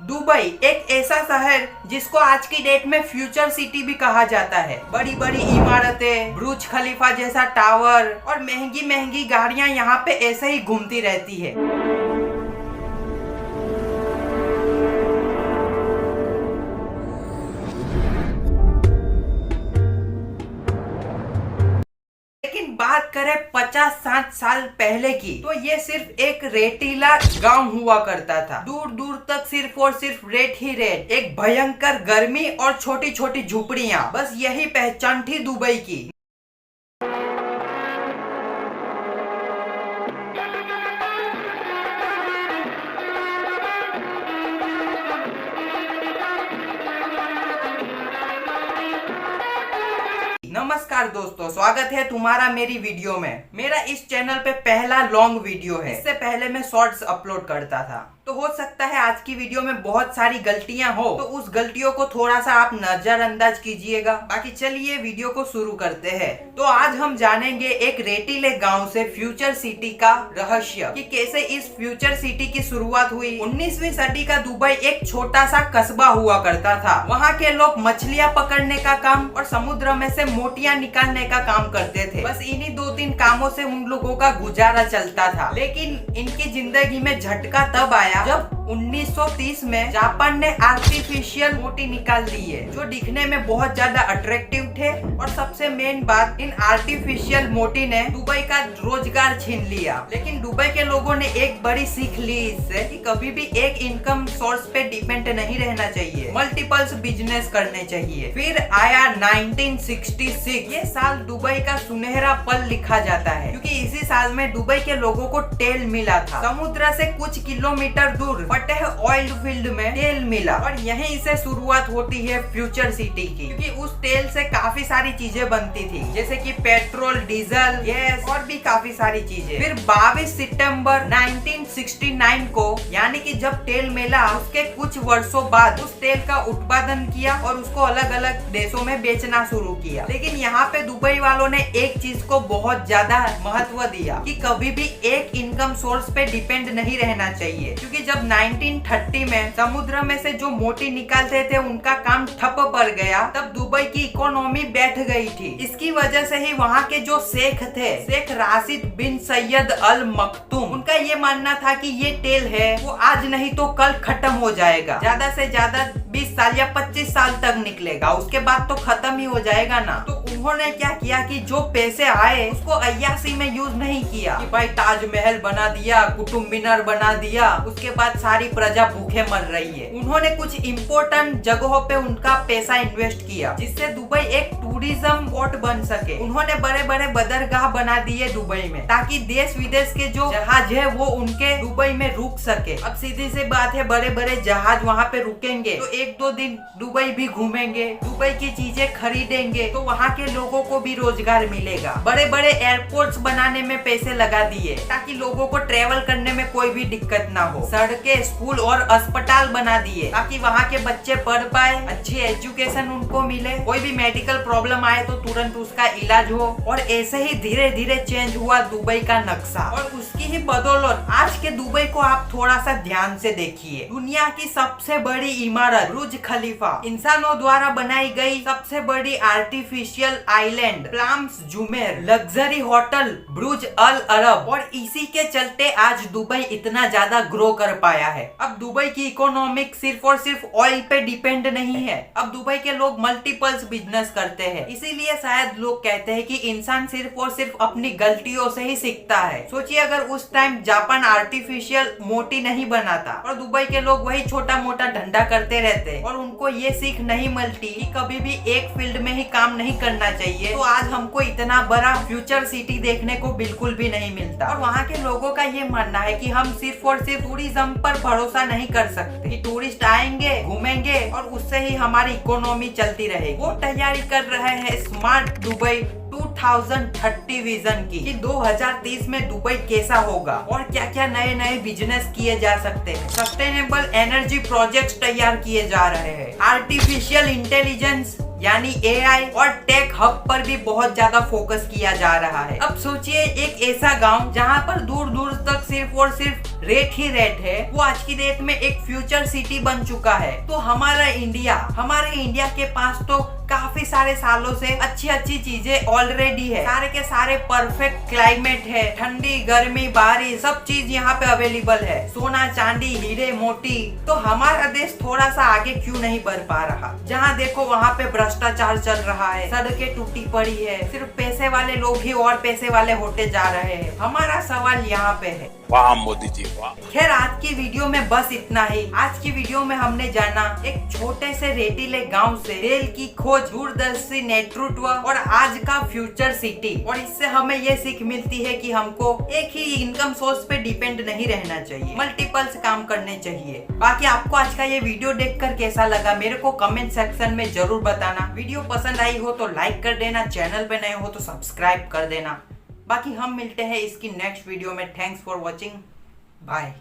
Dubai एक ऐसा शहर जिसको आज की डेट में फ्यूचर सिटी भी कहा जाता है। बड़ी बड़ी इमारतें, बुर्ज खलीफा जैसा टावर और महंगी महंगी गाड़ियां यहाँ पे ऐसे ही घूमती रहती है। लेकिन बात करें 50-60 साल पहले की, तो ये सिर्फ एक रेतीला गांव हुआ करता था। दूर दूर तक सिर्फ और सिर्फ रेत ही रेत, एक भयंकर गर्मी और छोटी छोटी झुपड़ियां, बस यही पहचान थी दुबई की। नमस्कार दोस्तों, स्वागत है तुम्हारा मेरी वीडियो में। मेरा इस चैनल पे पहला लॉन्ग वीडियो है। इससे पहले मैं शॉर्ट्स अपलोड करता था, तो हो सकता है आज की वीडियो में बहुत सारी गलतियां हो, तो उस गलतियों को थोड़ा सा आप नजरअंदाज कीजिएगा। बाकी चलिए वीडियो को शुरू करते हैं। तो आज हम जानेंगे एक रेतीले गांव से फ्यूचर सिटी का रहस्य, कि कैसे इस फ्यूचर सिटी की शुरुआत हुई। 19वीं सदी का दुबई एक छोटा सा कस्बा हुआ करता था। वहाँ के लोग मछलियाँ पकड़ने का काम और समुद्र में से मोतियां निकालने का काम करते थे। बस इन्हीं 2-3 कामों से उन लोगों का गुजारा चलता था। लेकिन इनकी जिंदगी में झटका तब आया जब 1930 में जापान ने आर्टिफिशियल मोती निकाल दिए, जो दिखने में बहुत ज्यादा अट्रैक्टिव थे। और सबसे मेन बात, इन आर्टिफिशियल मोती ने दुबई का रोजगार छीन लिया। लेकिन दुबई के लोगों ने एक बड़ी सीख ली इससे, कि कभी भी एक इनकम सोर्स पे डिपेंड नहीं रहना चाहिए, मल्टीपल्स बिजनेस करने चाहिए। फिर आया 1966। ये साल दुबई का सुनहरा पल लिखा जाता है, क्योंकि इसी साल में दुबई के लोगों को तेल मिला था। समुद्र से कुछ किलोमीटर दूर फतेह ऑयल फील्ड में तेल मिला, और यहीं से शुरुआत होती है फ्यूचर सिटी की। क्योंकि उस तेल से काफी सारी चीजें बनती थी, जैसे कि पेट्रोल, डीजल, गैस और भी काफी सारी चीजें। फिर 22 सितंबर 1969 को, यानी कि जब तेल मिला उसके कुछ वर्षों बाद, उस तेल का उत्पादन किया और उसको अलग अलग देशों में बेचना शुरू किया। लेकिन यहाँ पे दुबई वालों ने एक चीज को बहुत ज्यादा महत्व दिया, कि कभी भी एक इनकम सोर्स पे डिपेंड नहीं रहना चाहिए। क्योंकि जब 1930 में समुद्र में से जो मोती निकालते थे उनका काम ठप पड़ गया, तब दुबई की इकोनॉमी बैठ गई थी। इसकी वजह से ही वहाँ के जो शेख थे, शेख राशिद बिन सैयद अल मखदूम, उनका ये मानना था कि ये तेल है वो आज नहीं तो कल खत्म हो जाएगा। ज्यादा से ज्यादा 20 साल या 25 साल तक निकलेगा, उसके बाद तो खत्म ही हो जाएगा ना। तो उन्होंने क्या किया कि जो पैसे आए उसको अय्याशी में यूज नहीं किया, कि भाई ताजमहल बना दिया, कुतुब मीनार बना दिया, उसके बाद सारी प्रजा भूखे मर रही है। उन्होंने कुछ इम्पोर्टेंट जगहों पे उनका पैसा इन्वेस्ट किया, जिससे दुबई एक टूरिज्म पोर्ट बन सके। उन्होंने बड़े बड़े बंदरगाह बना दिए दुबई में, ताकि देश विदेश के जो जहाज है वो उनके दुबई में रुक सके। अब सीधी सी बात है, बड़े बड़े जहाज वहाँ पे रुकेंगे तो 1-2 दिन दुबई भी घूमेंगे, दुबई की चीजें खरीदेंगे, तो वहाँ के लोगों को भी रोजगार मिलेगा। बड़े बड़े एयरपोर्ट्स बनाने में पैसे लगा दिए, ताकि लोगों को ट्रेवल करने में कोई भी दिक्कत ना हो। सड़कें, स्कूल और अस्पताल बना दिए, ताकि वहाँ के बच्चे पढ़ पाए, अच्छी एजुकेशन उनको मिले, कोई भी मेडिकल प्रॉब्लम आए तो तुरंत उसका इलाज हो। और ऐसे ही धीरे धीरे चेंज हुआ दुबई का नक्शा, और उसकी ही बदौलत आज के दुबई को आप थोड़ा सा ध्यान से देखिए। दुनिया की सबसे बड़ी इमारत बुर्ज खलीफा, इंसानों द्वारा बनाई गई सबसे बड़ी artificial island प्लाम्स Jumeirah, luxury hotel Burj अल अरब, और इसी के चलते आज दुबई इतना ज्यादा ग्रो कर पाया है। अब दुबई की इकोनॉमिक सिर्फ और सिर्फ ऑयल पे डिपेंड नहीं है। अब दुबई के लोग मल्टीपल्स बिजनेस करते हैं। इसीलिए शायद लोग कहते हैं कि इंसान सिर्फ और सिर्फ अपनी गलतियों से ही सीखता है। सोचिए, अगर उस टाइम जापान आर्टिफिशियल मोती नहीं बनाता और दुबई के लोग वही छोटा मोटा धंधा करते रहते और उनको ये सीख नहीं मिलती कि कभी भी एक फील्ड में ही काम नहीं करना चाहिए, तो आज हमको इतना बड़ा फ्यूचर सिटी देखने को बिल्कुल भी नहीं मिलता। और वहाँ के लोगों का ये मानना है कि हम सिर्फ और सिर्फ टूरिज्म पर भरोसा नहीं कर सकते, कि टूरिस्ट आएंगे, घूमेंगे और उससे ही हमारी इकोनॉमी चलती रहेगी। वो तैयारी कर रहे हैं स्मार्ट दुबई 2030 विजन की, कि 2030 में दुबई कैसा होगा और क्या क्या नए नए बिजनेस किए जा सकते हैं। सस्टेनेबल एनर्जी प्रोजेक्ट्स तैयार किए जा रहे हैं। आर्टिफिशियल इंटेलिजेंस यानी एआई और टेक हब पर भी बहुत ज्यादा फोकस किया जा रहा है। अब सोचिए, एक ऐसा गांव जहां पर दूर दूर तक सिर्फ और सिर्फ रेट ही रेट है, वो आज की डेट में एक फ्यूचर सिटी बन चुका है। तो हमारे इंडिया के पास तो काफी सारे सालों से अच्छी अच्छी चीजें ऑलरेडी है। सारे के सारे परफेक्ट क्लाइमेट है, ठंडी गर्मी बारिश सब चीज यहाँ पे अवेलेबल है। सोना चांदी हीरे मोती। तो हमारा देश थोड़ा सा आगे क्यों नहीं बढ़ पा रहा? जहाँ देखो वहाँ पे भ्रष्टाचार चल रहा है, सड़कें टूटी पड़ी है, सिर्फ पैसे वाले लोग ही और पैसे वाले होते जा रहे हैं। हमारा सवाल यहाँ पे है। वाह मोदी जी वाह। खैर आज की वीडियो में बस इतना ही। आज की वीडियो में हमने जाना एक छोटे से रेतीले गांव से रेल की खोज, दूरदर्शी नेतृत्व और आज का फ्यूचर सिटी। और इससे हमें ये सीख मिलती है कि हमको एक ही इनकम सोर्स पे डिपेंड नहीं रहना चाहिए, मल्टीपल्स काम करने चाहिए। बाकी आपको आज का ये वीडियो देखकर कैसा लगा मेरे को कमेंट सेक्शन में जरूर बताना। वीडियो पसंद आई हो तो लाइक कर देना, चैनल पे नए हो तो सब्सक्राइब कर देना। बाकी हम मिलते हैं इसकी नेक्स्ट वीडियो में। Thanks for watching, bye.